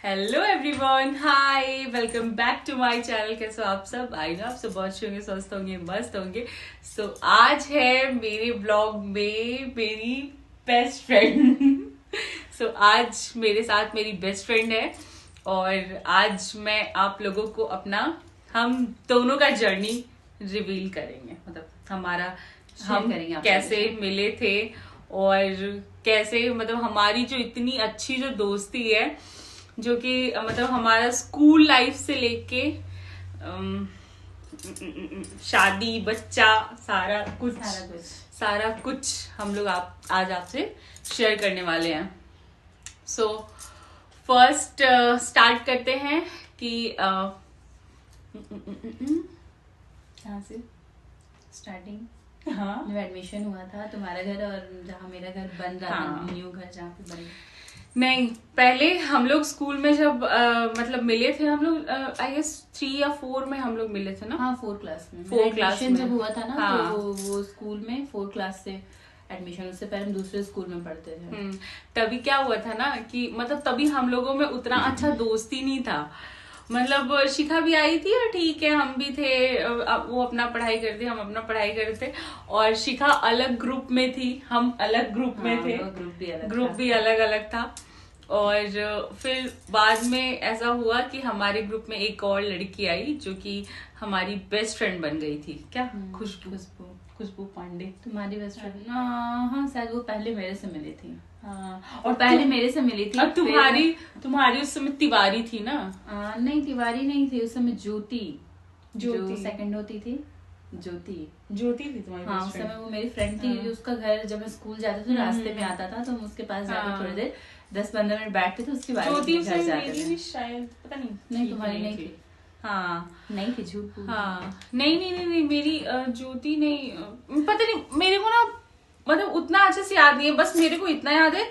Hello everyone, hi, welcome back to my channel. कैसे हो आप सब? आई नो आप सब बहुत अच्छे होंगे, स्वस्थ होंगे, मस्त होंगे। सो आज है मेरे ब्लॉग में मेरी बेस्ट फ्रेंड। सो आज मेरे साथ मेरी बेस्ट फ्रेंड है और आज मैं आप लोगों को अपना हम दोनों का जर्नी रिवील करेंगे। मतलब हमारा हम कैसे मिले थे और कैसे मतलब हमारी जो इतनी अच्छी जो दोस्ती है, जो कि मतलब हमारा स्कूल लाइफ से लेके शादी बच्चा सारा कुछ हम लोग आज आपसे शेयर करने वाले हैं। सो फर्स्ट स्टार्ट करते हैं कि कहाँ से स्टार्टिंग। हाँ, जब एडमिशन हुआ था तुम्हारा घर और जहाँ मेरा घर बन रहा था, न्यू घर जहाँ पे बन। नहीं, पहले हम लोग स्कूल में जब मतलब मिले थे, हम लोग आई गेस 3 या 4 में हम लोग मिले थे ना। हाँ, 4 क्लास में। 4 क्लास में जब हुआ था ना, हाँ। तो वो स्कूल में 4 क्लास से एडमिशन, उससे पहले हम दूसरे स्कूल में पढ़ते थे। तभी क्या हुआ था ना कि मतलब तभी हम लोगों में उतना अच्छा दोस्ती नहीं था। मतलब शिखा भी आई थी और ठीक है, हम भी थे, वो अपना पढ़ाई करते, हम अपना पढ़ाई करते। और शिखा अलग ग्रुप में थी, हम अलग ग्रुप में थे। ग्रुप भी अलग अलग था। और फिर बाद में ऐसा हुआ कि हमारे ग्रुप में एक और लड़की आई जो कि हमारी बेस्ट फ्रेंड बन गई थी। क्या? खुशबू पांडे तुम्हारी बेस्ट फ्रेंड? हाँ, शायद वो पहले मेरे से मिली थी। हाँ, और पहले मेरे से मिली थी। और तुम्हारी उस समय तिवारी थी ना? नहीं, तिवारी नहीं थी उस समय, ज्योति जो सेकंड होती थी। ज्योति थी तुम्हारी? हाँ, उस समय वो मेरी फ्रेंड थी। उसका घर जब मैं स्कूल जाती थी रास्ते में आता था, तो हम उसके पास जाकर थोड़ी देर 10-15 मिनट बैठते थे, उसके बाद घर जाते थे। शायद पता नहीं, तुम्हारी नहीं थी। हाँ, नहीं थी, झूठ। हाँ, नहीं, मेरी ज्योति नहीं, पता नहीं मेरे को ना, मतलब उतना अच्छे से याद नहीं है। बस मेरे को इतना याद है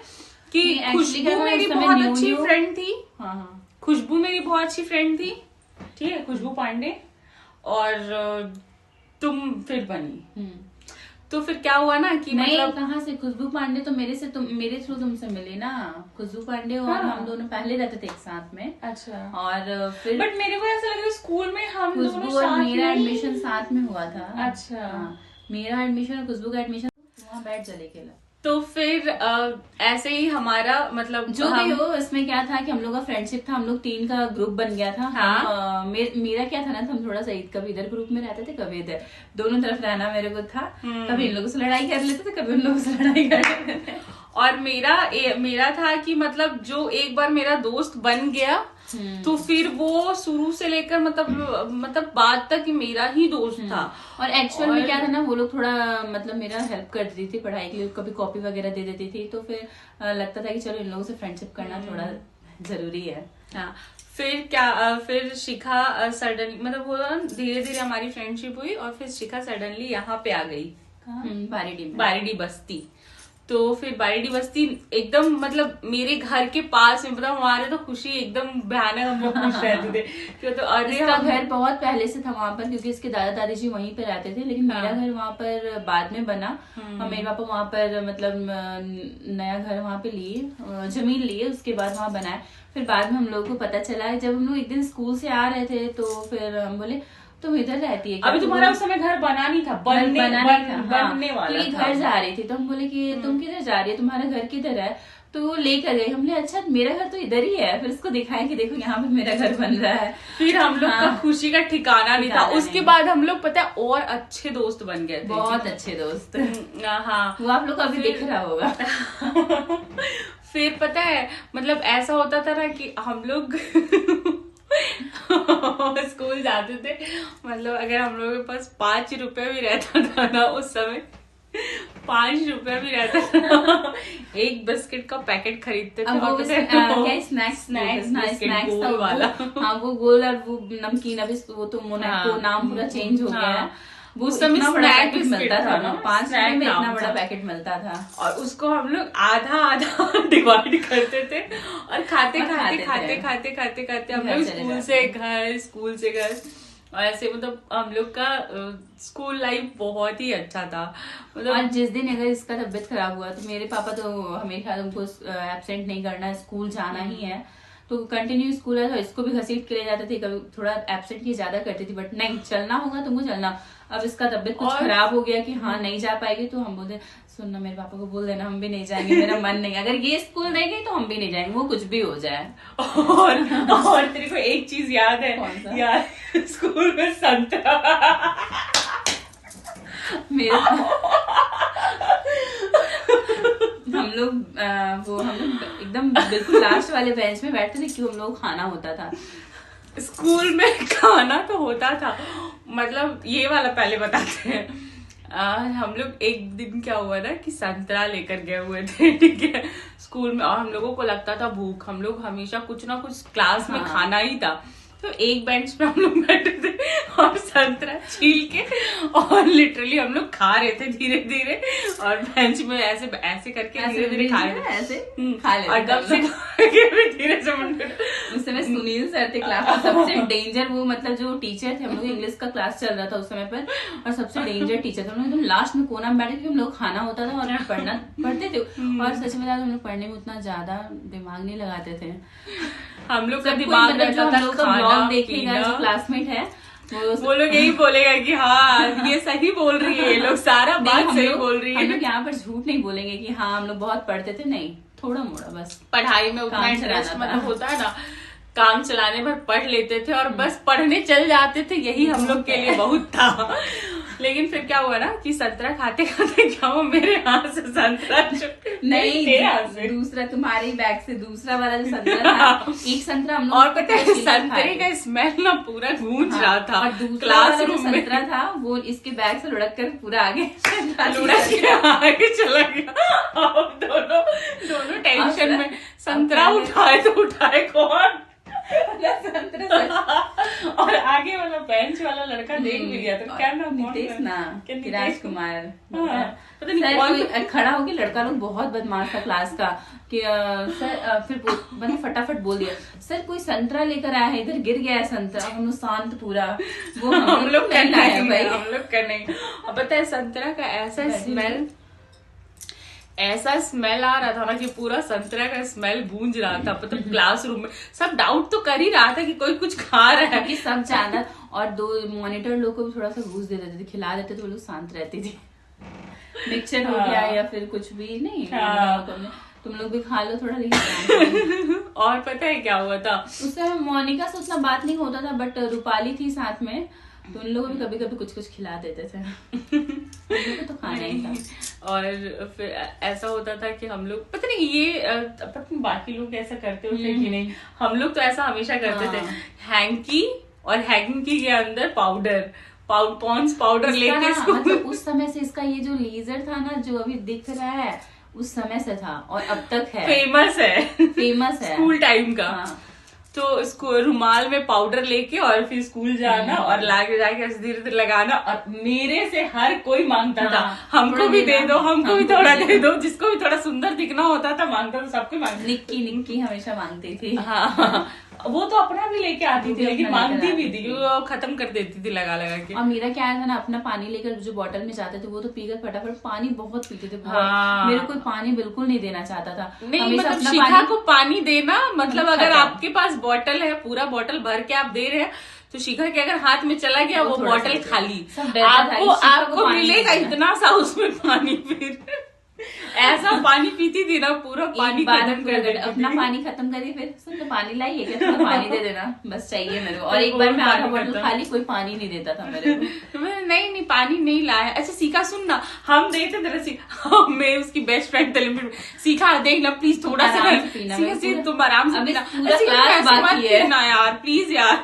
कि खुशबू मेरी बहुत अच्छी फ्रेंड थी। हाँ, खुशबू मेरी बहुत अच्छी फ्रेंड थी, ठीक है, खुशबू पांडे। और तुम फिर बनी। तो फिर क्या हुआ ना कि मतलब कहाँ से खुशबू पांडे तो मेरे थ्रू तुमसे मिले ना। खुशबू पांडे और हम दोनों पहले रहते थे एक साथ में। अच्छा। और फिर बट मेरे को ऐसा लग रहा है स्कूल में हम खुशबू और मेरा एडमिशन साथ में हुआ था। अच्छा। मेरा एडमिशन और खुशबू का एडमिशन वहाँ बैठ चले खेला। तो फिर ऐसे ही हमारा मतलब जो भी हो, इसमें क्या था कि हम लोग का फ्रेंडशिप था, हम लोग 3 का ग्रुप बन गया था। हाँ। मेरा क्या था ना, हम थोड़ा सा कभी इधर ग्रुप में रहते थे, कभी इधर, दोनों तरफ रहना मेरे को था। कभी इन लोगों से लड़ाई कर लेते थे, कभी उन लोगों से लड़ाई कर लेते थे। और मेरा था कि मतलब जो एक बार मेरा दोस्त बन गया तो फिर वो शुरू से लेकर मतलब बाद तक मेरा ही दोस्त था। और एक्चुअल में क्या था ना, वो लोग थोड़ा मतलब मेरा हेल्प कर देती थी पढ़ाई के लिए, कभी कॉपी वगैरह दे देती थी, तो फिर लगता था कि चलो इन लोगों से फ्रेंडशिप करना थोड़ा जरूरी है। हाँ, फिर शिखा सडनली मतलब वो धीरे धीरे हमारी फ्रेंडशिप हुई और फिर शिखा सडनली यहाँ पे आ गई, बारीडी बस्ती। तो फिर बारीडी बस्ती एकदम मतलब मेरे घर के पास में, मतलब हमारे तो खुशी एकदम भयानक, हम लोग खुश रहते थे क्यों। तो अरे इसका घर बहुत पहले से था वहाँ पर, क्योंकि इसके दादा दादी जी वहीं पे रहते थे, लेकिन मेरा घर वहाँ पर बाद में बना। और मेरे पापा वहाँ पर मतलब नया घर वहाँ पे लिए, जमीन लिए, उसके बाद वहाँ बनाए। फिर बाद में हम लोग को पता चला, जब हम लोग एक दिन स्कूल से आ रहे थे, तो फिर हम बोले तुम इधर रहती है क्या? अभी तुम्हारा उस समय घर बना नहीं था, बनने वाला था। घर जा रही थी, तो हम बोले कि तुम किधर जा रही है, तुम्हारा घर किधर है? तो वो लेकर गए। हमने अच्छा मेरा घर तो इधर ही है, फिर उसको दिखाया कि देखो यहाँ पे मेरा घर बन रहा है। फिर हम लोग का खुशी का ठिकाना नहीं था। उसके बाद हम लोग पता है और अच्छे दोस्त बन गए थे, बहुत अच्छे दोस्त। हाँ, वो आप लोग अभी दिख रहा होगा। फिर पता है मतलब ऐसा होता था ना कि हम लोग स्कूल जाते थे, मतलब अगर हम लोगों के पास 5 रुपए भी रहता था ना उस समय, 5 रुपए भी रहता था, एक बिस्किट का पैकेट खरीदते थे। वो स्नैक्स था वाला। हाँ, वो गोल और वो नमकीन, अभी वो तो मोनाको नाम पूरा चेंज हो गया है। उस समय स्नैक मिलता था ना, 5 रुपए में इतना बड़ा पैकेट मिलता था, और उसको हम लोग आधा डिवाइड करते थे और खाते हम लोग स्कूल से घर। और ऐसे मतलब हम लोग का स्कूल लाइफ बहुत ही अच्छा था। मतलब और जिस दिन अगर इसका तबीयत खराब हुआ तो मेरे पापा तो हमेशा तुमको एब्सेंट नहीं करना है, स्कूल जाना ही है। तो कंटिन्यू स्कूल है तो इसको भी घसीट के ले जाते थे, कभी थोड़ा एब्सेंट ये ज्यादा करती थी, बट नहीं चलना होगा तुमको चलना। अब इसका तबियत कुछ खराब हो गया कि हाँ नहीं जा पाएगी, तो हम बोलते सुनना मेरे पापा को बोल देना हम भी नहीं जाएंगे, मेरा मन नहीं, अगर ये स्कूल नहीं गई तो हम भी नहीं जाएंगे, वो कुछ भी हो जाए। और तेरे को एक चीज याद है यार, स्कूल में संतरा मेरे हम लोग एकदम बिल्कुल लास्ट वाले बेंच में बैठते थे, क्यों हम लोग खाना होता था स्कूल में, खाना तो होता था, मतलब ये वाला पहले बताते हैं। हम लोग एक दिन क्या हुआ ना कि संतरा लेकर गए हुए थे, ठीक है, स्कूल में, और हम लोगों को लगता था भूख, हम लोग हमेशा कुछ ना कुछ क्लास में खाना ही था, तो एक बेंच पे हम लोग बैठे थे और संतरा छील के और लिटरली हम लोग खा रहे थे धीरे धीरे, और बेंच में ऐसे ऐसे करके धीरे धीरे खा रहे थे, ऐसे खा लेते, और तब से धीरे से उस समय सुनील सर थे क्लास का सबसे डेंजर, वो मतलब जो टीचर थे, हम लोग इंग्लिश का क्लास चल रहा था उस समय पर, और सबसे डेंजर टीचर थे, हम लोग एकदम लास्ट में कोना में बैठे थे, हम लोग खाना होता था और पढ़ते थे, और सच में हम लोग पढ़ने में उतना ज्यादा दिमाग नहीं लगाते थे, हम लोग का दिमाग देखेगा जो क्लासमेट है वो लोग यही बोलेगा कि हाँ ये सही बोल रही है, ये लोग सारा बात सही बोल रही है। हम लोग यहाँ पर झूठ नहीं बोलेंगे कि हाँ हम लोग बहुत पढ़ते थे, नहीं, थोड़ा मोड़ा बस पढ़ाई में उतना इंटरेस्ट मतलब होता है ना, काम चलाने पर पढ़ लेते थे और बस पढ़ने चल जाते थे, यही हम लोग के लिए बहुत था। लेकिन फिर क्या हुआ ना कि संतरा खाते खाते क्या हुआ, मेरे हाथ से संतरा नहीं, दूसरा तुम्हारे बैग से दूसरा वाला जो संतरा था, एक संतरा हम लोग, और पता है संतरे का स्मेल ना पूरा गूंज रहा था, और दूसरा वाला जो संतरा था वो इसके बैग से लुढ़क कर पूरा आगे चला गया, और दोनों टेंशन में, संतरा उठाए तो उठाए कौन, और आगे वाला बेंच वाला लड़का देख भी गया, तो क्या नाम, नितेश ना, राजकुमार, पता नहीं कौन खड़ा होके, लड़का लोग बहुत बदमाश था क्लास का, कि सर फिर मैंने फटाफट बोल दिया सर कोई संतरा लेकर आया है, इधर गिर गया है संतरा, हम लोग शांत पूरा, वो हम लोग करना है भाई, हम लोग करना है। अब पता है संतरा का ऐसा स्मेल आ रहा था ना कि पूरा संतरा का स्मेल गूंज रहा था, मतलब क्लासरूम में सब डाउट तो कर ही रहा था कि कोई कुछ खा रहा है, कि सब जाना, और दो मॉनिटर लोग को भी थोड़ा सा घूस दे देते थे, खिला देते तो वो लोग शांत रहती थी, मिक्सचर हो गया या फिर कुछ भी नहीं, तुम लोग भी खा लो थोड़ा, लेकिन और पता है क्या हुआ था उस समय, मोनिका से उतना बात नहीं होता था, बट रूपाली थी साथ में, तो उन लोगों भी कभी कभी कुछ कुछ खिला देते थे, तो खाना ही था। और फिर ऐसा होता था कि हम लोग पता नहीं ये बाकी लोग ऐसा करते होते कि नहीं, हम लोग तो ऐसा हमेशा करते थे, हैंकी और हैंकी के अंदर पॉन्ड्स पाउडर लेके, मतलब उस समय से इसका ये जो लेजर था ना जो अभी दिख रहा है उस समय से था और अब तक है, फेमस है स्कूल टाइम का। तो इसको रुमाल में पाउडर लेके और फिर स्कूल जाना और लाके जाके धीरे धीरे लगाना, और मेरे से हर कोई मांगता था हमको भी दे दो, हमको भी थोड़ा दे दो, जिसको भी थोड़ा सुंदर दिखना होता था मांगता था, सबको मांगता। निक्की हमेशा मांगती थी, हाँ वो तो अपना भी लेके आती थी, लेकिन मांगती भी थी, वो खत्म कर देती थी लगा लगा के। और मेरा क्या था ना, अपना पानी लेकर जो बोतल में जाते थे वो तो पीकर फटाफट, पानी बहुत पीते थे, मेरे को पानी बिल्कुल नहीं देना चाहता था, नहीं मतलब शिखा को पानी देना, मतलब अगर आपके पास बोतल है, पूरा बोतल भर के आप दे रहे हैं, तो शिखा के अगर हाथ में चला गया वो बोतल खाली, आपको मिलेगा इतना सा उसमें पानी, फिर ऐसा पानी पीती थी ना, पूरा पानी खत्म कर देती, अपना पानी खत्म करी, फिर सुन तो पानी लाई है क्या, थोड़ा पानी दे देना बस चाहिए मेरे को, और एक बार मैं आधा बोतल खाली, कोई पानी नहीं देता था मेरे को, नहीं पानी नहीं लाया। अच्छा सीखा सुन ना, हम देते थे मैं उसकी बेस्ट फ्रेंड थे, सीखा देख ना प्लीज थोड़ा सा पीना, तुम आराम से पीना यार प्लीज यार।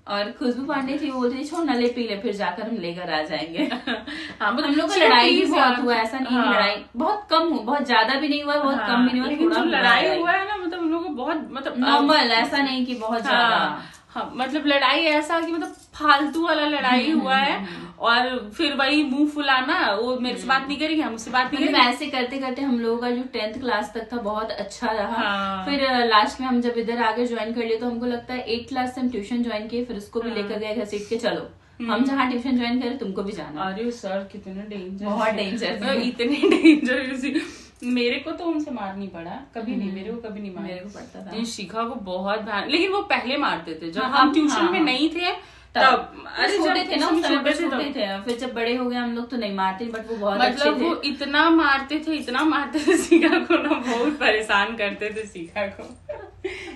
और खुशबू पांडे थी, वो बोलती थी छोड़ ना ले पी ले, फिर जाकर हम लेकर आ जाएंगे। हाँ, हम लोग का लड़ाई भी बहुत हुआ, ऐसा नहीं है, लड़ाई बहुत कम हुआ, बहुत ज्यादा भी नहीं हुआ, बहुत कम भी नहीं हुआ, थोड़ा लड़ाई हुआ है ना, मतलब हम लोग को बहुत मतलब नॉर्मल, ऐसा नहीं कि बहुत ज्यादा, हाँ मतलब लड़ाई ऐसा कि मतलब फालतू वाला लड़ाई हुआ है, और फिर वही मुंह फुलाना, वो मेरे से बात नहीं करेगी, हमसे बात नहीं करेगी, ऐसे करते करते हम लोगों का जो 10th क्लास तक था बहुत अच्छा रहा। फिर लास्ट में हम जब इधर आगे ज्वाइन कर लिए तो हमको लगता है 8th क्लास से हम ट्यूशन ज्वाइन किए, फिर उसको भी लेकर गए घसीट के, चलो हम जहाँ ट्यूशन ज्वाइन करें तुमको भी जाना। अरे सर कितने डेंजर, बहुत डेंजर, इतने डेंजर मेरे को तो उनसे मार नहीं पड़ा कभी नहीं, मेरे को कभी नहीं मारा। मेरे को पड़ता था। लेकिन शिखा को बहुत भयानक, लेकिन वो पहले मारते थे जब हाँ, हम अब ट्यूशन में हाँ। नहीं थे तब अरे छोटे जब थे ना, हम उस समय पे छोटे छोटे थे। फिर जब बड़े हो गए हम लोग तो नहीं मारते, बट वो बहुत अच्छे मतलब थे। वो इतना मारते थे शिखा को ना, बहुत परेशान करते थे शिखा को।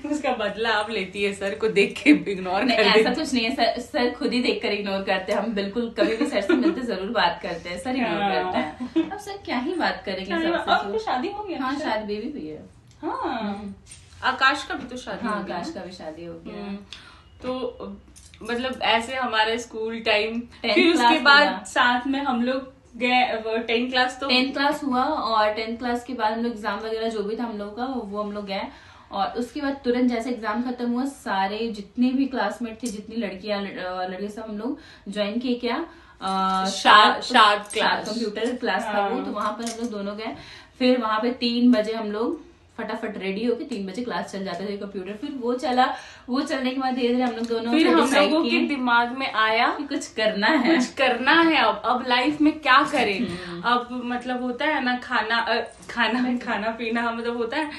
उसका बदला आप लेती है, सर को देख के इग्नोर नहीं, कर ऐसा देती। कुछ नहीं है। सर खुद ही देखकर इग्नोर करते हैं। हम बिल्कुल कभी भी सर से मिलते जरूर बात करते हैं, सर इग्नोर हाँ। करते हैं। अब सर क्या ही बात करेंगे सबसे। अब तो शादी हो गया। हाँ, शादी बेबी भी है। हाँ, आकाश का भी तो शादी हाँ, हो गया। आकाश का भी शादी हो गया। तो मतलब ऐसे हमारे स्कूल टाइम, 10th फिर उसके क्लास बाद हुआ। साथ में हम लोग गए 10th क्लास। तो 10th क्लास हुआ और 10th क्लास के बाद हम लोग एग्जाम वगैरह जो भी था हम लोग का, वो हम लोग गए। और उसके बाद तुरंत जैसे एग्जाम खत्म हुआ, सारे जितने भी क्लासमेट थे, जितनी लड़कियां लड़के, सब हम लोग ज्वाइन किए। क्या शार्प क्लास, कंप्यूटर क्लास था वो, तो वहां पर हम लोग दोनों गए। फिर वहां पे 3 बजे हम लोग फटाफट रेडी होके 3 बजे क्लास चल जाते थे कंप्यूटर। फिर वो चलने के बाद धीरे धीरे हम लोग दोनों फिर हम decide लोगों किए के दिमाग में आया कि कुछ करना है, कुछ करना है। अब लाइफ में क्या करें। अब मतलब होता है ना, खाना पीना, मतलब होता है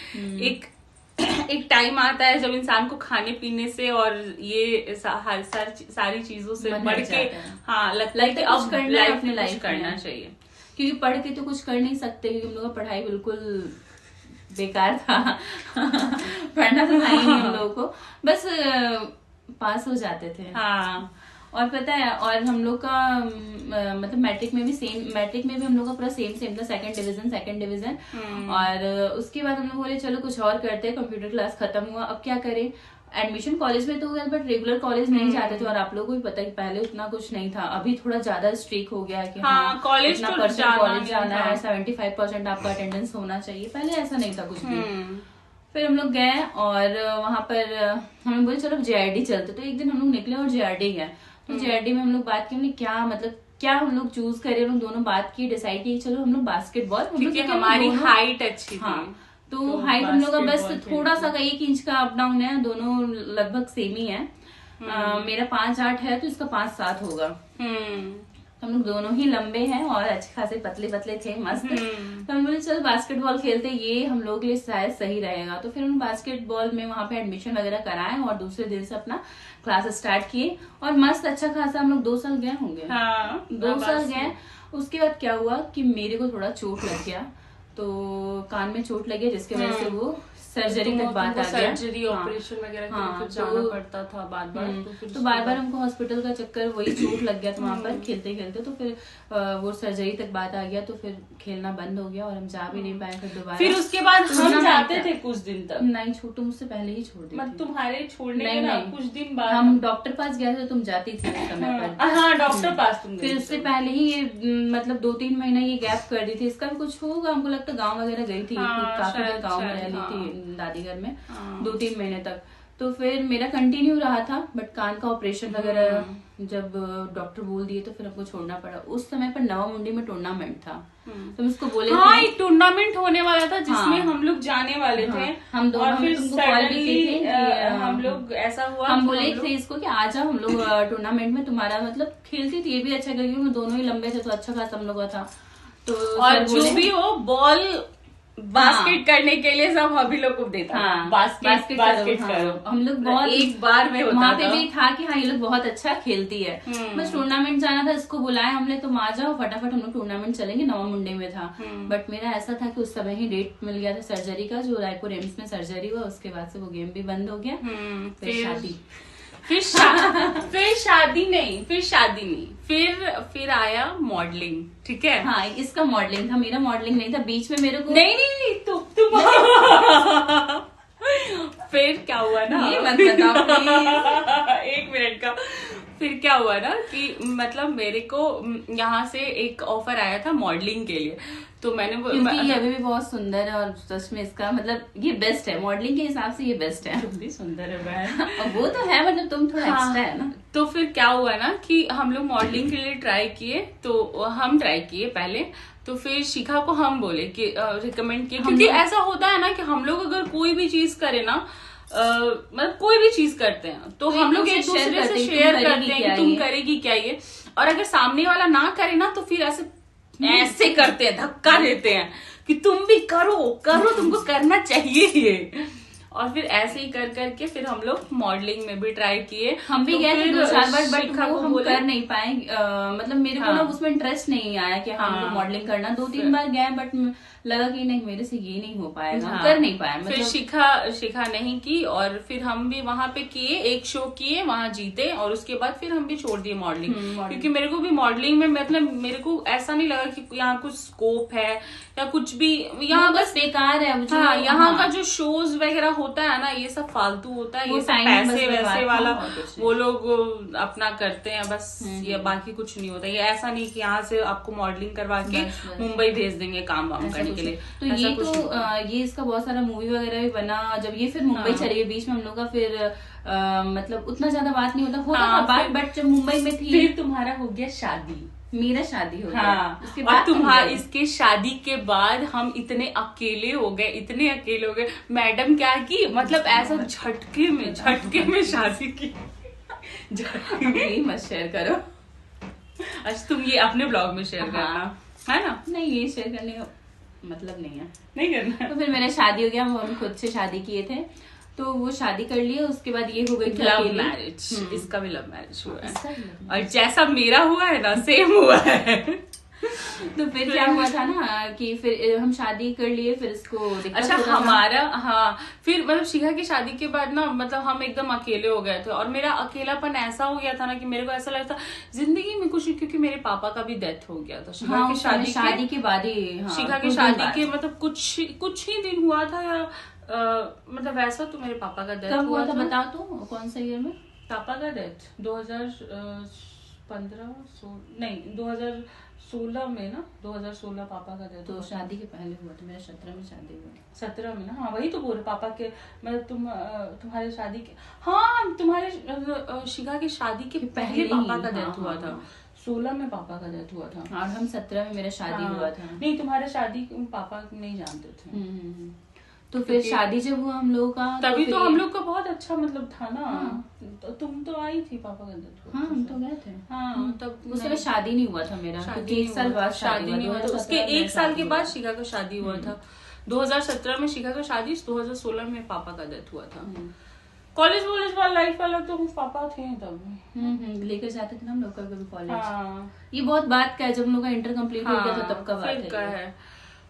एक टाइम आता है जब इंसान को खाने पीने से और ये सारी चीजों से मन बढ़ हट के जाता है। हाँ लगता है कि कुछ अब करना है लाइफ अपनी में कुछ लाइफ करना में। चाहिए। क्योंकि पढ़ के तो कुछ कर नहीं सकते, क्योंकि हम लोग का पढ़ाई बिल्कुल बेकार था। पढ़ना तो था ही नहीं हम लोगों को, बस पास हो जाते थे। हाँ, और पता है, और हम लोग का मतलब मैट्रिक में भी हम लोग का पूरा सेम था, सेकंड डिवीजन। और उसके बाद हम लोग बोले चलो कुछ और करते हैं। कंप्यूटर क्लास खत्म हुआ, अब क्या करें। एडमिशन कॉलेज में तो हो गया, बट रेगुलर कॉलेज नहीं जाते थे। और आप लोगों को भी पता है कि पहले उतना कुछ नहीं था, अभी थोड़ा ज्यादा स्ट्रिक्ट हो गया है कि हाँ, कॉलेज इतना तो परसेंट कॉलेज जाना जाना है, था। 75% आपका अटेंडेंस होना चाहिए। पहले ऐसा नहीं था कुछ भी। फिर हम लोग गए और वहां पर हमें बोले चलो JRD चलते। तो एक दिन हम लोग निकले और JRD गए। तो JRD में हम लोग बात की, हमने क्या हम लोग चूज करें। हम लोग दोनों बात की, डिसाइड की चलो हम लोग बास्केटबॉल, क्योंकि हमारी हाइट अच्छी थी। हाँ, तो हाइट हम लोग का बस थोड़ा सा 1 इंच का अप डाउन है, दोनों लगभग सेम ही है। मेरा 5'8" है तो इसका 5'7" होगा। हम लोग दोनों ही लंबे हैं और अच्छे खासे पतले पतले थे, मस्त। तो हम बोले चल बास्केटबॉल खेलते, ये हम लोग के लिए शायद सही रहेगा। तो फिर हम बास्केटबॉल में वहां पे एडमिशन वगैरह कराए और दूसरे दिन से अपना क्लास स्टार्ट किए। और मस्त अच्छा खासा हम लोग 2 साल गए होंगे। हाँ, 2 साल गए। उसके बाद क्या हुआ कि मेरे को थोड़ा चोट लग गया, तो कान में चोट लगी, जिसकी वजह से वो सर्जरी तक बात आ गया। सर्जरी ऑपरेशन वगैरह के लिए कुछ जाना पड़ता था बार बार। तो बार बार हमको हॉस्पिटल का चक्कर, वही चोट लग गया था वहां पर खेलते खेलते। तो फिर वो सर्जरी तक बात आ गया, तो फिर खेलना बंद हो गया और हम जा भी नहीं पाए फिर दोबारा। फिर उसके बाद हम जाते थे कुछ दिन तक। नहीं, छोटू मुझसे पहले ही छोड़ दी। मतलब तुम्हारे छोड़ने के नहीं, ना नहीं। कुछ दिन बाद हम डॉक्टर पास गए थे, तुम जाती थी उस समय पर। हाँ, डॉक्टर पास तुम गई फिर थी। उससे पहले ही ये मतलब 2-3 महीना ये गैप कर दी थी। इसका भी कुछ होगा, हमको लगता गाँव वगैरह गई थी। काफी देर गाँव में रह ली थी दादी घर में, 2-3 महीने तक। तो फिर मेरा कंटिन्यू रहा था, बट कान का ऑपरेशन वगैरह जब डॉक्टर बोल दिए तो फिर हमको छोड़ना पड़ा। उस समय पर नवामुंडी में टूर्नामेंट था, तो उसको बोले हाँ, एक टूर्नामेंट होने वाला था जिसमें हम लोग जाने वाले थे। हम दोनों, और फिर तुमको कॉल भी किए थे हम लोग, ऐसा हुआ हम बोले थे इसको कि आ जाओ हम लोग टूर्नामेंट में। तुम्हारा मतलब खेलती थी ये भी अच्छा, क्योंकि हम दोनों ही लंबे थे तो अच्छा खासा हम लोग का था। तो और जो भी हो, बॉल बास्केट करने के लिए सब हम ही लोग को देता। हाँ, बास्केट करो। हम लोग बहुत एक बार में होता वहाँ पे भी था कि हाँ ये लोग बहुत अच्छा खेलती है। बस टूर्नामेंट जाना था, इसको बुलाया हमने, तुम आ जाओ फटाफट हम लोग टूर्नामेंट चलेंगे। नवामुंडी में था, बट मेरा ऐसा था कि उस समय ही डेट मिल गया था सर्जरी का, जो रायपुर एम्स में सर्जरी हुआ। उसके बाद से वो गेम भी बंद हो गया। फिर शादी, फिर शादी नहीं, फिर आया मॉडलिंग। ठीक है। हाँ, इसका मॉडलिंग था, मेरा मॉडलिंग नहीं था। बीच में मेरे को नहीं तुम फिर क्या हुआ ना, ये मत बताओ प्लीज। 1 मिनट का। फिर क्या हुआ ना कि मतलब मेरे को यहाँ से एक ऑफर आया था मॉडलिंग के लिए। तो मैंने क्योंकि ये अभी भी बहुत सुंदर है और सच में इसका मतलब ये बेस्ट है, मॉडलिंग के हिसाब से ये बेस्ट है। तुम भी सुंदर है बहन। वो तो है, मतलब तुम थोड़ा एक्स्ट्रा है ना। तो फिर क्या हुआ ना कि हम लोग मॉडलिंग के लिए ट्राई किए। तो हम ट्राई किए पहले, तो फिर शिखा को हम बोले कि रिकमेंड किए, क्योंकि ऐसा होता है ना कि हम लोग अगर कोई भी चीज करे ना, मतलब कोई भी चीज करते हैं तो हम लोग एक दूसरे से शेयर करते हैं कि तुम करेगी क्या ये। और अगर सामने वाला ना करे ना तो फिर ऐसे ऐसे करते हैं, धक्का देते हैं कि तुम भी करो करो, तुमको करना चाहिए ये। और फिर ऐसे ही कर करके फिर हम लोग मॉडलिंग में भी ट्राई किए। हम भी तो गए थे फिर 2-4 बार, बट शिखा वो को हम बोले, कर नहीं पाए। मतलब मेरे को ना उसमें इंटरेस्ट नहीं आया कि हमको मॉडलिंग करना। 2-3 बार गए, बट लगा कि नहीं, मेरे से ये नहीं हो पाएगा, कर नहीं पाया। फिर शिखा नहीं की, और फिर हम भी वहां पे किए, एक शो किए, वहां जीते, और उसके बाद फिर हम भी छोड़ दिए मॉडलिंग। क्योंकि मेरे को भी मॉडलिंग में मतलब मेरे को ऐसा नहीं लगा कि यहाँ कुछ स्कोप है या कुछ भी, यहाँ बस बेकार है। हाँ, यहाँ का जो शोज वगैरह होता है ना, ये सब फालतू होता है, ये सब पैसे वैसे वाला वो लोग अपना करते हैं बस, ये बाकी कुछ नहीं होता। ये ऐसा नहीं कि यहाँ से आपको मॉडलिंग करवा के मुंबई भेज देंगे काम वाम करने के लिए। तो ये तो ये इसका बहुत सारा मूवी वगैरह भी बना। जब ये फिर मुंबई चली गई, बीच में हम लोग का फिर मतलब उतना ज्यादा बात नहीं होता था बात, बट जब मुंबई में थी। फिर तुम्हारा हो गया शादी, मेरा शादी हो गया। हाँ, उसके और बाद तुम्हारा इसके शादी के बाद हम इतने अकेले हो गए। मैडम क्या की, मतलब ऐसा झटके में शादी की। यही मत शेयर करो। अच्छा, तुम ये अपने ब्लॉग में शेयर करना, है ना? नहीं, ये शेयर करने का मतलब नहीं है, नहीं करना। तो फिर मेरा शादी हो गया, हम खुद से शादी किए थे, तो वो शादी कर लिए। उसके बाद ये हो गई लव मैरिज। इसका भी लव मैरिज हुआ है, और जैसा मेरा हुआ है ना, सेम हुआ है। तो फिर क्या हुआ था ना कि फिर हम शादी कर लिए, फिर इसको अच्छा हमारा, हाँ, फिर मतलब शिखा की शादी के बाद ना, मतलब हम एकदम अकेले हो गए थे, और मेरा अकेलापन ऐसा हो गया था ना कि मेरे को ऐसा लगता जिंदगी में कुछ, क्योंकि मेरे पापा का भी डेथ हो गया था शिखा की शादी के बाद ही। शिखा की शादी के मतलब कुछ ही दिन हुआ था, या मतलब वैसा तो मेरे पापा का डेथ हुआ था। बता तो कौन सा ईयर में पापा का डेथ? 2015 नहीं 2016 में ना, 2016 पापा का डेथ। तो शादी के पहले हुआ था, मेरा 17 में शादी हुआ। 17 में ना, हाँ वही तो बोल रहे पापा के, मतलब तुम्हारे शादी के, हाँ तुम्हारे शिखा की शादी के पहले पापा का डेथ हुआ था। 16 में पापा का डेथ हुआ था, और हम 17 में मेरा शादी हुआ था। नहीं, तुम्हारे शादी पापा नहीं जानते थे। तो फिर शादी जब हुआ हम लोगों का, तभी तो हम लोग का बहुत अच्छा मतलब था ना। तो तुम तो आई थी पापा का डेथ। हाँ, हम तो गए थे। हाँ, तब उस समय शादी नहीं हुआ था मेरा, क्योंकि 1 साल बाद शादी नहीं हुआ। तो उसके 1 साल के बाद शिखा का शादी हुआ था। 2017 में शिखा का शादी, 2016 में पापा का डेथ हुआ था। कॉलेज वाला लाइफ वाला तो पापा थे तब, लेकर जाते थे ना हम लोग कभी कॉलेज। ये बहुत बात का है, जब हम लोग का इंटर कंप्लीट हो गया था तब का बात है।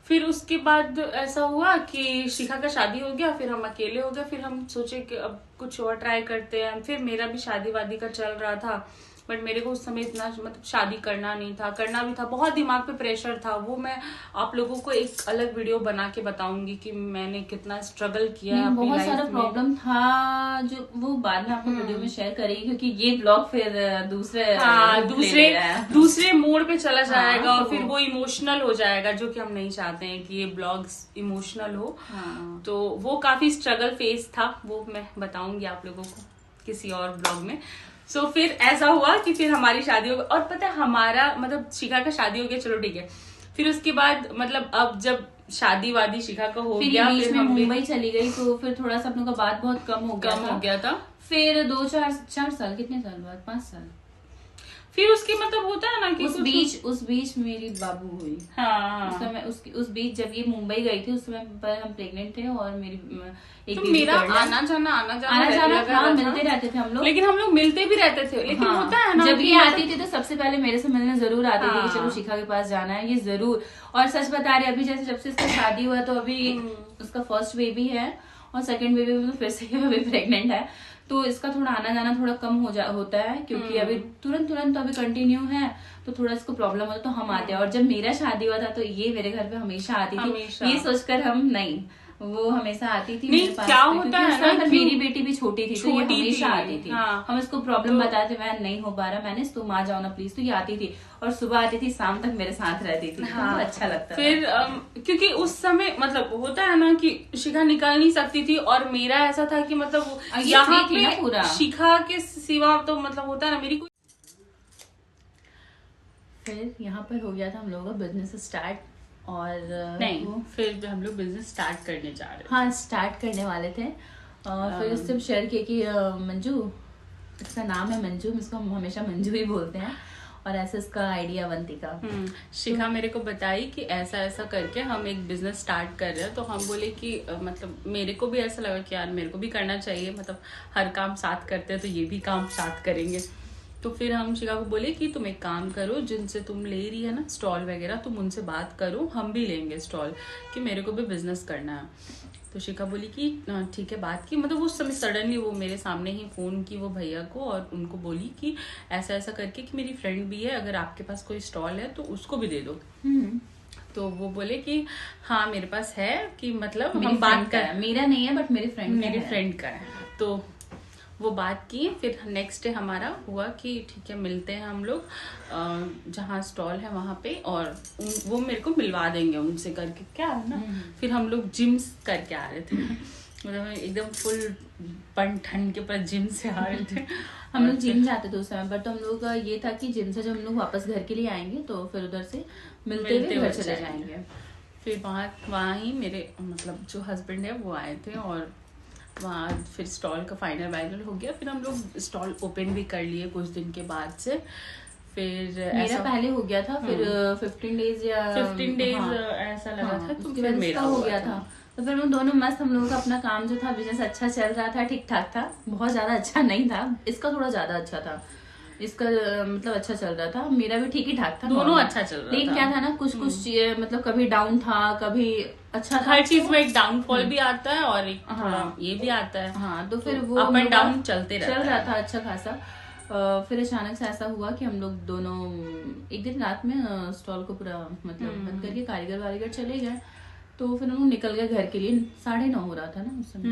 फिर उसके बाद ऐसा हुआ कि शिखा का शादी हो गया, फिर हम अकेले हो गए। फिर हम सोचे कि अब कुछ और ट्राई करते हैं। फिर मेरा भी शादी वादी का चल रहा था, बट मेरे को उस समय इतना मतलब शादी करना नहीं था, करना भी था, बहुत दिमाग पे प्रेशर था। वो मैं आप लोगों को एक अलग वीडियो बना के बताऊंगी कि मैंने कितना स्ट्रगल किया। बहुत सारा प्रॉब्लम था, जो वो बाद में आपको वीडियो में शेयर करेंगे, क्योंकि ये ब्लॉग फिर दूसरे मोड पे चला जाएगा, और फिर वो इमोशनल हो जाएगा, जो कि हम नहीं चाहते हैं कि ये ब्लॉग्स इमोशनल हो। तो वो काफी स्ट्रगल फेज था, वो मैं बताऊंगी आप लोगों को किसी और ब्लॉग में। सो फिर ऐसा हुआ कि फिर हमारी शादी हो गई, और पता है हमारा मतलब शिखा का शादी हो गया, चलो ठीक है। फिर उसके बाद मतलब अब जब शादी वादी शिखा का हो गया, फिर हम मुंबई चली गई, तो फिर थोड़ा सा अपनों का बात बहुत कम हो गया था। फिर 2-4 साल, कितने साल बाद, 5 साल फिर उसके मतलब होता है ना कि उस बीच मेरी बाबू हुई। हाँ, उस समय उस बीच जब ये मुंबई गई थी, उस समय पर हम प्रेग्नेंट थे, और मेरी तो मेरा आना जाना हाँ, मिलते रहते थे हम लोग, लेकिन हम लोग मिलते भी रहते थे। लेकिन होता है ना, जब ये आती थी तो सबसे पहले मेरे से मिलने जरूर आती थी कि चलो शिखा के पास जाना है, ये जरूर। और सच बता रहे, अभी जैसे जब से इसका शादी हुआ, तो अभी उसका फर्स्ट बेबी है, और सेकंड बेबी में फिर से अभी प्रेग्नेंट है, तो इसका थोड़ा आना जाना थोड़ा कम होता है, क्योंकि अभी तुरंत अभी कंटिन्यू है, तो थोड़ा इसको प्रॉब्लम होता है, तो हम आते हैं। और जब मेरा शादी हुआ था, तो ये मेरे घर पे हमेशा आती थी, ये सोचकर हम नहीं, वो हमेशा आती थी मेरे पास। क्या होता है ना, मेरी बेटी भी छोटी थी, तो ये हमेशा आती थी। हम इसको प्रॉब्लम बताते, मैं नहीं हो पा रहा, मैंने तुम आ जाओ ना प्लीज, तो ये आती थी, और सुबह आती थी, शाम तक मेरे साथ रहती थी। तो अच्छा लगता फिर क्योंकि उस समय मतलब होता है ना कि शिखा निकल नहीं सकती थी, और मेरा ऐसा था कि मतलब यहाँ पे पूरा शिखा के सिवा तो मतलब होता है ना मेरी कोई। फिर यहाँ पर हो गया था हम लोगों का बिजनेस स्टार्ट, और नहीं फिर हम लोग बिजनेस स्टार्ट करने जा रहे थे। हाँ, स्टार्ट करने वाले थे, और फिर उससे शेयर किया कि मंजू, इसका नाम है मंजू, इसको हम हमेशा मंजू ही बोलते हैं, और ऐसे इसका आइडिया अवंतिका। शिखा मेरे को बताई कि ऐसा ऐसा करके हम एक बिजनेस स्टार्ट कर रहे हैं। तो हम बोले कि मतलब मेरे को भी ऐसा लगा कि यार मेरे को भी करना चाहिए, मतलब हर काम साथ करते हैं तो ये भी काम साथ करेंगे। तो फिर हम शिखा को बोले कि तुम एक काम करो, जिनसे तुम ले रही है ना स्टॉल वगैरह, तुम उनसे बात करो, हम भी लेंगे स्टॉल, कि मेरे को भी बिजनेस करना है। तो शिखा बोली कि ठीक है, बात की। मतलब उस समय सडनली वो मेरे सामने ही फोन की वो भैया को, और उनको बोली कि ऐसा ऐसा करके कि मेरी फ्रेंड भी है, अगर आपके पास कोई स्टॉल है तो उसको भी दे दो। तो वो बोले कि हाँ मेरे पास है, कि मतलब हम बात कर, मेरा नहीं है बट मेरी फ्रेंड का है। तो वो बात की। फिर नेक्स्ट डे हमारा हुआ कि ठीक है मिलते हैं हम लोग जहाँ स्टॉल है वहाँ पे, और वो मेरे को मिलवा देंगे उनसे करके, क्या है ना। फिर हम लोग जिम करके आ रहे थे, मतलब एकदम फुल ठंड के ऊपर जिम से आ रहे थे। हम लोग जिम जाते थे उस समय, बट हम लोग का ये था कि जिम से जब हम लोग वापस घर के लिए आएंगे तो फिर उधर से मिलते हुए घर चले जाएंगे। फिर वहाँ ही मेरे मतलब जो हस्बैंड है वो आए थे, और वहाँ फिर स्टॉल का फाइनल हो गया। फिर हम लोग स्टॉल ओपन भी कर लिए कुछ दिन के बाद से। फिर मेरा पहले हो गया था, फिर 15 डेज ऐसा लगा था, तो फिर मेरा हो गया था। तो फिर वो दोनों मस्त, हम लोगों का अपना काम जो था बिजनेस अच्छा चल रहा था, ठीक ठाक था, बहुत ज्यादा अच्छा नहीं था, इसका थोड़ा ज्यादा अच्छा था, इसका मतलब अच्छा चल रहा था, मेरा भी ठीक ही ठाक था, दोनों अच्छा चल रहा था। लेकिन क्या था ना, कुछ मतलब कभी डाउन था, कभी अच्छा था। हर चीज में एक डाउनफॉल भी आता है और एक थोड़ा ये भी आता है। हाँ, तो फिर वो अप एंड डाउन चल रहा था अच्छा खासा। फिर अचानक से ऐसा हुआ कि हम लोग दोनों एक दिन रात में स्टॉल को पूरा मतलब बंद करके कारीगर वारीगर चले गए। तो फिर हम निकल गए घर के लिए, 9:30 हो रहा था ना उस समय,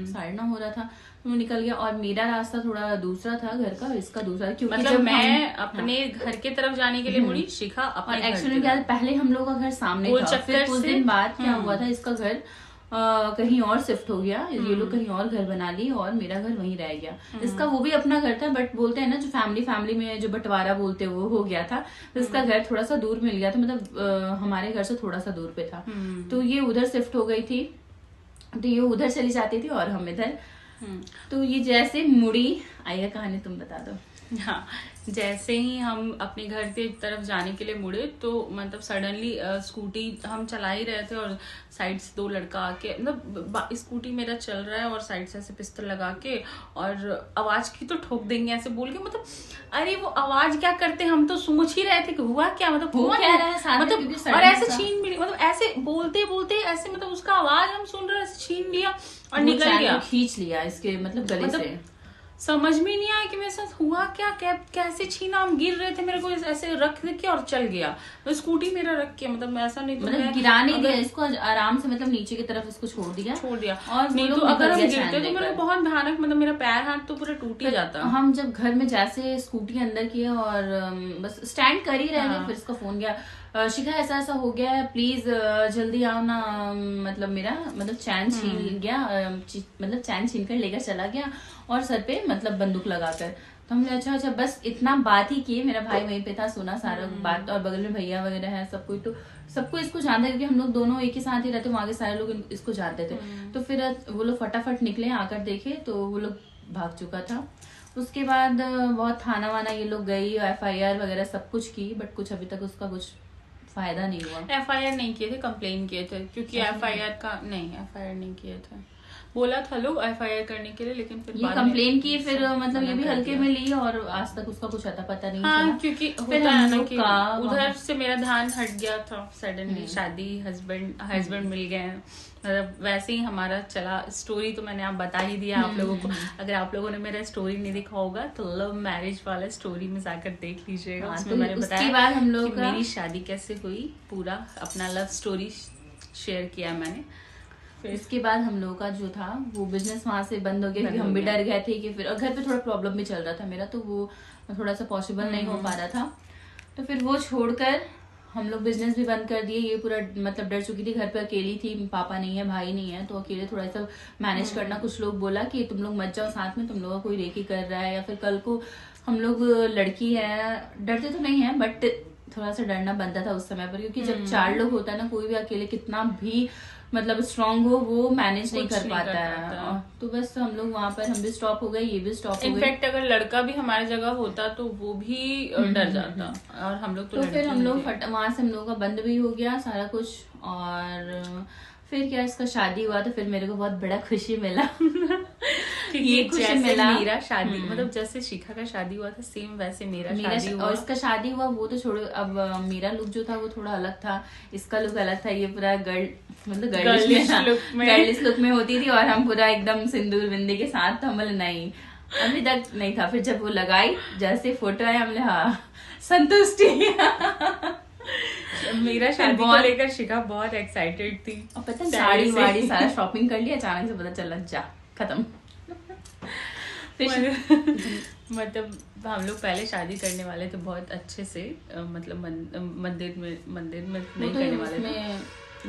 9:30 हो रहा था, तो मैं निकल गया। और मेरा रास्ता थोड़ा दूसरा था घर का, इसका दूसरा, क्योंकि मतलब जब मैं अपने घर के तरफ जाने के लिए मुड़ी, शिखा अपने और एक्चुअली क्या, पहले हम लोग का घर सामने था, फिर कुछ दिन बाद क्या हुआ था, इसका घर कहीं और शिफ्ट हो गया, ये लोग कहीं और घर बना ली और मेरा घर वहीं रह गया। इसका वो भी अपना घर था, बट बोलते हैं ना जो फैमिली में जो बंटवारा बोलते हैं वो हो गया था। तो इसका घर थोड़ा सा दूर मिल गया था, मतलब हमारे घर से थोड़ा सा दूर पे था। तो ये उधर शिफ्ट हो गई थी, तो ये उधर चली जाती थी और हम इधर। तो ये जैसे मुड़ी, आइए कहानी तुम बता दो। हाँ, जैसे ही हम अपने घर की तरफ जाने के लिए मुड़े तो मतलब सडनली स्कूटी हम चला ही रहे थे, और साइड से 2 लड़का आके, मतलब स्कूटी मेरा चल रहा है और साइड से ऐसे पिस्तौल लगा के और आवाज की तो ठोक देंगे ऐसे बोल के, मतलब अरे वो आवाज क्या करते, हम तो सोच ही रहे थे कि हुआ क्या, मतलब हुआ क्या रहा है, मतलब और ऐसे छीन भी, मतलब ऐसे बोलते बोलते ऐसे, मतलब उसका आवाज हम सुन रहे, ऐसे छीन लिया और निकल गया, खींच लिया इसके मतलब गले से। समझ में नहीं आया कि मेरे साथ हुआ क्या, कैसे छीना, हम गिर रहे थे, मेरे को ऐसे रख के और चल गया, तो स्कूटी मेरा रख के, मतलब ऐसा नहीं तो मतलब गिरा नहीं दिया इसको, आराम से मतलब नीचे की तरफ इसको छोड़ दिया और नहीं तो अगर हम गिरते तो मेरे को बहुत भयानक, मतलब मेरा पैर हाथ तो पूरा टूट ही जाता। हम जब घर में जैसे स्कूटी अंदर किया और बस स्टैंड कर ही रहे थे, फिर इसका फोन गया, शिखा ऐसा ऐसा हो गया है, प्लीज जल्दी आओ ना, मतलब मेरा मतलब चैन छीन गया, मतलब चैन छीन कर लेकर चला गया और सर पे मतलब बंदूक लगाकर। तो हमने अच्छा बस इतना बात ही किए, मेरा भाई वहीं पे था, सुना सारा बात, और बगल में भैया वगैरह है, सब कोई, तो सबको इसको जानते, क्योंकि हम लोग दोनों एक ही साथ ही रहते, वहां के सारे लोग इसको जानते थे। तो फिर वो लोग फटाफट निकले, आकर देखे तो वो लोग भाग चुका था। उसके बाद बहुत थाना वाना ये लोग गई, FIR वगैरह सब कुछ की, बट कुछ अभी तक उसका कुछ फायदा नहीं हुआ। FIR नहीं किए थे, कंप्लेन किए थे, क्योंकि FIR नहीं किए थे, बोला था लोग FIR करने के लिए, लेकिन फिर ये कंप्लेन की, फिर मतलब ये भी हल्के में ली और आज तक उसका कुछ अता पता नहीं चला। क्योंकि होता है ना कि उधर से मेरा ध्यान हट गया था, सडनली शादी, हस्बैंड मिल गए, मतलब वैसे ही हमारा चला। स्टोरी तो मैंने आप बता ही दिया आप लोगों को, अगर आप लोगों ने मेरा स्टोरी नहीं देखा होगा तो लव मैरिज वाला स्टोरी में जाकर देख लीजिएगा। उसमें मैंने बताया हम लोग कि मेरी शादी कैसे हुई, पूरा अपना लव स्टोरी शेयर किया मैंने। इसके बाद हम लोगों का जो था वो बिजनेस वहां से बंद हो गया, क्योंकि हम भी डर गए थे कि फिर, और घर पे थोड़ा प्रॉब्लम भी चल रहा था मेरा, तो वो थोड़ा सा पॉसिबल नहीं हो पा रहा था। तो फिर वो छोड़कर हम लोग बिजनेस भी बंद कर दिए। ये पूरा मतलब डर चुकी थी, घर पे अकेली थी, पापा नहीं है, भाई नहीं है, तो अकेले थोड़ा सा मैनेज करना। कुछ लोग बोला कि तुम लोग मत जाओ साथ में, तुम लोग कोई रेकी कर रहा है, या फिर कल को हम लोग, लड़की है, डरते तो नहीं है बट थोड़ा सा डरना बनता था उस समय पर, क्योंकि जब 4 लोग होता है ना, कोई भी अकेले कितना भी मतलब स्ट्रांग हो वो मैनेज नहीं कुछ कर नहीं पाता कर है। पाता। और तो बस हम लोग वहां पर हम भी स्टॉप हो गए, ये भी स्टॉप हो गए। इनफैक्ट अगर लड़का भी हमारी जगह होता तो वो भी डर जाता, और हम लोग तो फिर हम लोग वहां से हम लोगों का बंद भी हो गया सारा कुछ। और फिर क्या इसका शादी हुआ तो फिर मेरे को बहुत बड़ा खुशी मिला। ये खुशी जैसे मिला। मेरा शादी मतलब जैसे शिखा का शादी हुआ था सेम वैसे मेरा शादी हुआ। और इसका शादी हुआ वो तो छोड़ो, अब मेरा लुक जो था वो थोड़ा अलग था, इसका लुक अलग था। ये पूरा गर्लिश लुक में होती थी, और हम पूरा एकदम सिंदूर बिंदी के साथ था। मतलब नहीं, अभी तक नहीं था। फिर जब वो लगाई, जैसे फोटो आया, हमने हाँ संतुष्टि। मेरा शादी को लेकर शिखा बहुत एक्साइटेड थी। और पता है साड़ी वाड़ी सारा शॉपिंग कर लिया, अचानक से पता चला जा खत्म। मतलब हम लोग पहले शादी करने वाले थे बहुत अच्छे से, मतलब मंदिर में नहीं करने वाले थे।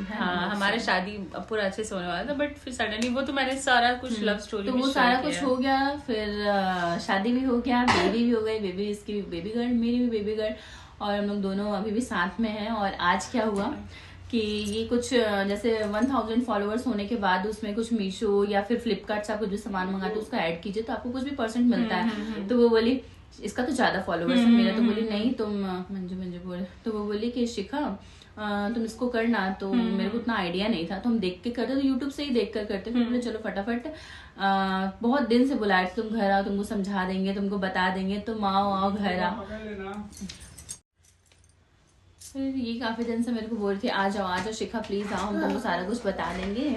हाँ, हमारा शादी पूरा अच्छे से होने वाला था, बट फिर सडनली वो तो मैंने सारा कुछ लव स्टोरी तो वो सारा कुछ हो गया। फिर शादी भी हो गया, बेबी भी हो गई, बेबी इसकी भी बेबी गर्ल, मेरी भी बेबी गर्ल, और हम लोग दोनों अभी भी साथ में हैं। और आज क्या हुआ कि ये कुछ जैसे 1000 फॉलोअर्स होने के बाद उसमें कुछ मीशो या फिर फ्लिपकार्ट से आप कुछ भी सामान मंगाते हो उसका ऐड कीजिए तो आपको कुछ भी % मिलता है। तो वो बोली इसका तो ज्यादा फॉलोअर्स है, मेरा तो बोली नहीं तुम मंजू बोले। तो वो बोली कि शिखा तुम इसको करना। तो मेरे को उतना आइडिया नहीं था, तो हम देख के करते, तो यूट्यूब से ही देख कर करते। फिर बोले चलो फटाफट, बहुत दिन से बुलाए तुम घर आओ, तुमको समझा देंगे, तुमको बता देंगे, तुम आओ घर आओ। फिर ये काफी दिन से मेरे को बोल रही थी आ जाओ शिखा प्लीज आओ, हम तुमको सारा कुछ बता देंगे।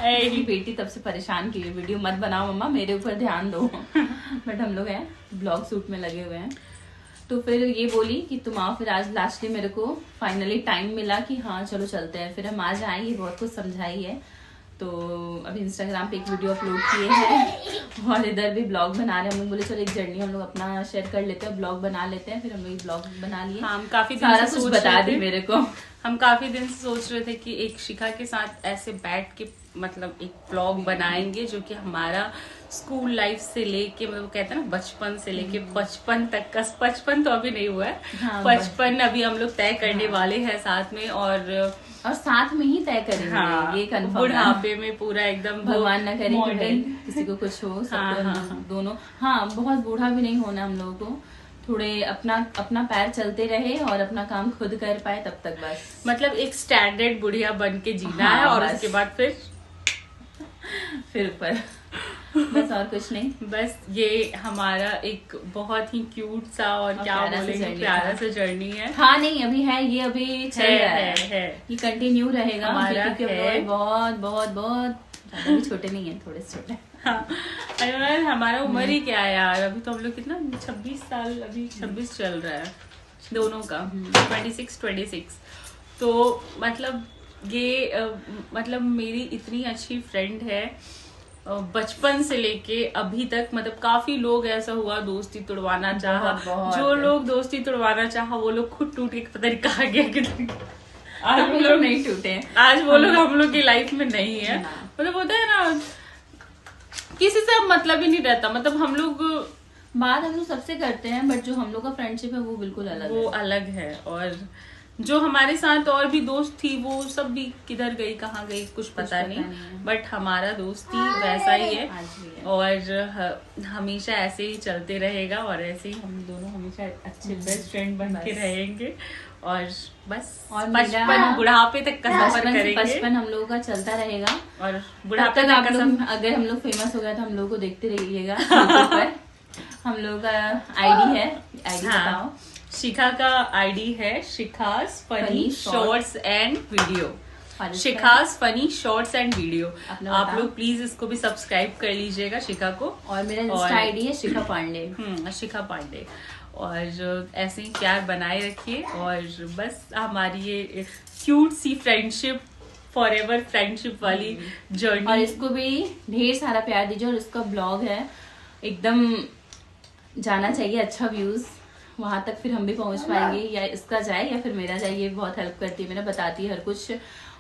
मेरी बेटी तब से परेशान की, वीडियो मत बनाओ मम्मा, मेरे ऊपर ध्यान दो। बट हम लोग हैं ब्लॉग शूट में लगे हुए हैं। तो फिर ये बोली कि तुम आओ। फिर आज लास्टली मेरे को फाइनली टाइम मिला कि हाँ चलो चलते हैं। फिर हम आज आए, ये बहुत कुछ समझाई है। तो अभी इंस्टाग्राम पे एक वीडियो अपलोड किए हैं और इधर भी ब्लॉग बना रहे हैं। हम लोग बोले चलो एक जर्नी हम लोग अपना शेयर कर लेते हैं, ब्लॉग बना लेते हैं। फिर हम लोग ब्लॉग बना लिए। हम काफी सारा कुछ बता दी मेरे को। हम काफी दिन से सोच रहे थे कि एक शिखा के साथ ऐसे बैठ के मतलब एक ब्लॉग बनाएंगे जो कि हमारा स्कूल लाइफ से लेके मतलब कहते हैं ना बचपन से लेके 55 तक का, 55 तो अभी नहीं हुआ है, 55 अभी हम लोग तय करने वाले हैं साथ में, और साथ में ही तय करेंगे। हाँ, ये कंफर्म। बुढ़ापे में पूरा एकदम भगवान ना करे कि किसी को कुछ हो, सबको दोनों। हाँ, बहुत बूढ़ा भी नहीं होना हम लोगों को, थोड़े अपना पैर चलते रहे और अपना काम खुद कर पाए तब तक बस। मतलब एक स्टैंडर्ड बुढ़िया बन के जीना है, और उसके बाद फिर ऊपर बस, और कुछ नहीं। बस ये हमारा एक बहुत ही क्यूट सा और क्या बोलेंगे प्यारा सा जर्नी है। हाँ नहीं अभी है, ये अभी चल रहा है। ये कंटिन्यू रहेगा हमारा है। बहुत बहुत बहुत ज्यादा भी छोटे नहीं है, थोड़े से छोटे। हाँ, हमारा उम्र ही क्या है यार, अभी तो हम लोग कितना 26 साल, अभी 26 चल रहा है दोनों का, 26। तो मतलब ये मतलब मेरी इतनी अच्छी फ्रेंड है बचपन से लेके अभी तक। मतलब काफी लोग ऐसा हुआ दोस्ती तोड़वाना चाहा, जो लोग दोस्ती तोड़वाना चाहा वो लोग खुद टूट के पता नहीं कहा गया कि आज हम लोग नहीं टूटे, आज वो लोग हम लोग की लाइफ में नहीं है। मतलब होता है ना किसी से अब मतलब ही नहीं रहता, मतलब हम लोग बात हम लोग सबसे करते हैं, बट जो हम लोग का फ्रेंडशिप है वो बिल्कुल अलग है, वो अलग है। और जो हमारे साथ और भी दोस्त थी वो सब भी किधर गई कहाँ गई कुछ पता नहीं, बट हमारा दोस्ती वैसा ही है और हमेशा ऐसे ही चलते रहेगा, और ऐसे ही हम दोनों हमेशा अच्छे बेस्ट फ्रेंड बन के रहेंगे। और बस और बचपन बुढ़ापे तक का सफर करेंगे। बचपन हम लोगों का चलता रहेगा, और बुढ़ापे तक आप लोग अगर हम लोग फेमस हो गया तो हम लोग को देखते रहिएगा। हम लोग का आईडी है, आईडी बताओ। शिखा का आईडी है Shikha's funny shorts and video. Shikha's funny shorts and video. आप लोग प्लीज इसको भी सब्सक्राइब कर लीजिएगा शिखा को। और मेरा इंस्टा आईडी है शिखा पांडे। शिखा पांडे। और ऐसे ही प्यार बनाए रखिए, और बस हमारी ये क्यूट सी फ्रेंडशिप फॉरएवर फ्रेंडशिप वाली जर्नी, और इसको भी ढेर सारा प्यार दीजिए। और इसका ब्लॉग है एकदम जाना चाहिए, अच्छा व्यूज वहां तक फिर हम भी पहुंच पाएंगे, या इसका जाए या फिर मेरा जाए। ये बहुत हेल्प करती है, मैंने बताती है हर कुछ।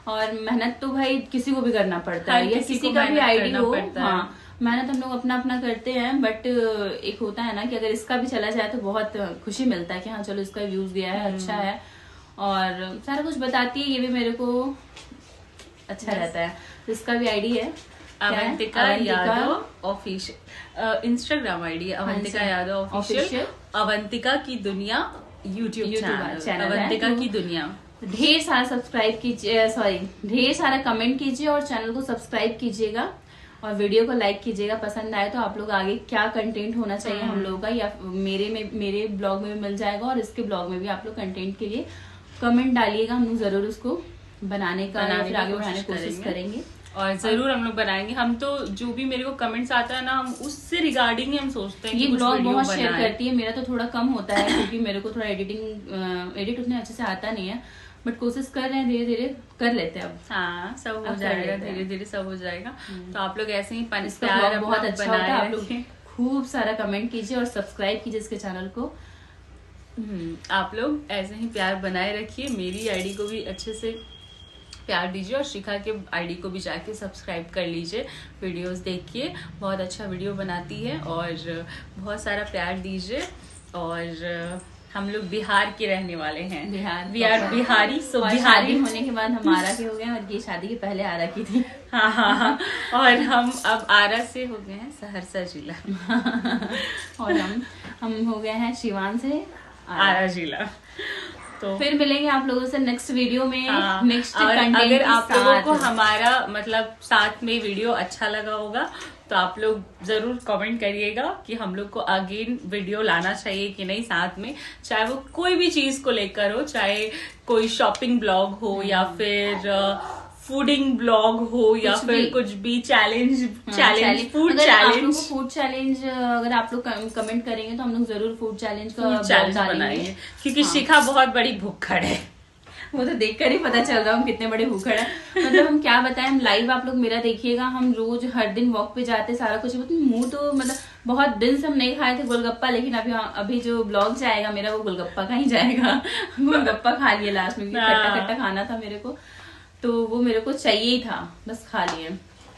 और मेहनत तो भाई किसी को भी करना पड़ता है, या किसी का भी आईडी हो। हाँ, मेहनत हम लोग अपना करते हैं, बट एक होता है ना कि अगर इसका भी चला जाए तो बहुत खुशी मिलता है कि हाँ चलो इसका व्यूज गया है, अच्छा है। और सारा कुछ बताती है ये भी मेरे को, अच्छा रहता है। तो इसका भी आईडी है Avantika Yadav official, Instagram ID Avantika Yadav official, Avantika की दुनिया यूट्यूब चैनल अवंतिका की दुनिया। ढेर सारा सब्सक्राइब कीजिए, ढेर सारा कमेंट कीजिए और चैनल को सब्सक्राइब कीजिएगा और वीडियो को लाइक कीजिएगा। पसंद आए तो आप लोग आगे क्या कंटेंट होना चाहिए हम लोगों का, या मेरे ब्लॉग में भी मिल जाएगा और इसके ब्लॉग में भी आप लोग कंटेंट के लिए कमेंट डालिएगा। हम लोग जरूर उसको बनाने का या फिर आगे बढ़ाने की कोशिश करेंगे और जरूर हम लोग बनाएंगे। हम तो जो भी मेरे को कमेंट्स आता है ना, हम उससे रिगार्डिंग ही हम सोचते हैं। ये ब्लॉग बहुत शेयर करती है, मेरा तो थोड़ा कम होता है क्योंकि मेरे को थोड़ा एडिट उतने अच्छे से आता नहीं है, बट कोशिश कर रहे हैं, धीरे धीरे कर लेते हैं अब। हाँ, सब हो जाएगा, धीरे धीरे सब हो जाएगा। तो आप लोग ऐसे ही प्यार बहुत अच्छा होता है। आप लोग खूब सारा कमेंट कीजिए और सब्सक्राइब कीजिए इसके चैनल को। आप लोग ऐसे ही प्यार बनाए रखिए, मेरी आईडी को भी अच्छे से प्यार दीजिए और शिखा के आईडी को भी जाके सब्सक्राइब कर लीजिए। वीडियोस देखिए, बहुत अच्छा वीडियो बनाती है और बहुत सारा प्यार दीजिए। और हम लोग बिहार के रहने वाले हैं, बिहारी। सो बिहारी होने के बाद हम आरा के हो गए और ये शादी के पहले आरा की थी। हाँ, और हम अब आरा से हो गए हैं सहरसा जिला और हम हो गए हैं सिवान से आरा जिला। तो फिर मिलेंगे आप लोगों से नेक्स्ट वीडियो में। नेक्स्ट अगर आप लोगों को हमारा मतलब साथ में वीडियो अच्छा लगा होगा तो आप लोग जरूर कमेंट करिएगा कि हम लोग को अगेन वीडियो लाना चाहिए कि नहीं साथ में, चाहे वो कोई भी चीज को लेकर हो, चाहे कोई शॉपिंग ब्लॉग हो या फिर फूडिंग ब्लॉग हो या फिर कुछ भी चैलेंज फूड चैलेंज अगर आप लोग कमेंट करेंगे तो हम लोग जरूर फूड चैलेंज बनाएंगे क्योंकि शिखा बहुत बड़ी भूखड़ है। वो तो देखकर ही पता चल रहा है हम कितने बड़े भूखड़ है। मतलब हम क्या बताएं, हम लाइव आप लोग मेरा देखिएगा, हम रोज हर दिन वॉक पे जाते सारा कुछ, मुंह तो मतलब बहुत दिन से हम नहीं खाए थे गोलगप्पा, लेकिन अभी जो ब्लॉग जाएगा मेरा वो गोलगप्पा का ही जाएगा। गोलगप्पा खा लिया लास्ट में, खट्टा खट्टा खाना था मेरे को, तो वो मेरे को चाहिए ही था, बस खा लिए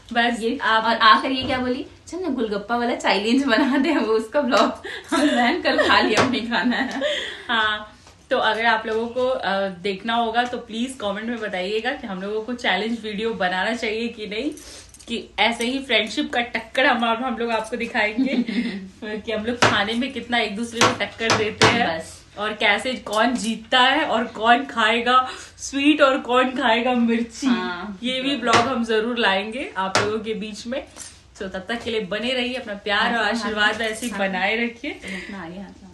बस ये। और आकर ये क्या बोली, चल ना गोलगप्पा वाला चैलेंज बना दे, वो उसका ब्लॉग हम बहन कल खा लिया, नहीं खाना है। हाँ, तो अगर आप लोगों को देखना होगा तो प्लीज कमेंट में बताइएगा कि हम लोगों को चैलेंज वीडियो बनाना चाहिए कि नहीं, कि ऐसे ही फ्रेंडशिप का टक्कर हम लोग आपको दिखाएंगे कि हम लोग खाने में कितना एक दूसरे को टक्कर देते हैं और कैसे कौन जीतता है और कौन खाएगा स्वीट और कौन खाएगा मिर्ची। ये भी ब्लॉग हम जरूर लाएंगे आप लोगों के बीच में। तो तब तक के लिए बने रहिए, अपना प्यार और आशीर्वाद ऐसे ही बनाए रखिए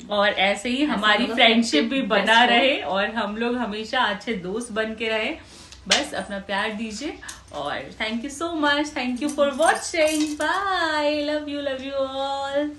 और ऐसे ही हमारी फ्रेंडशिप भी बना रहे और हम लोग हमेशा अच्छे दोस्त बन के रहे। बस अपना प्यार दीजिए और thank you so much, thank you for watching, bye, love you all.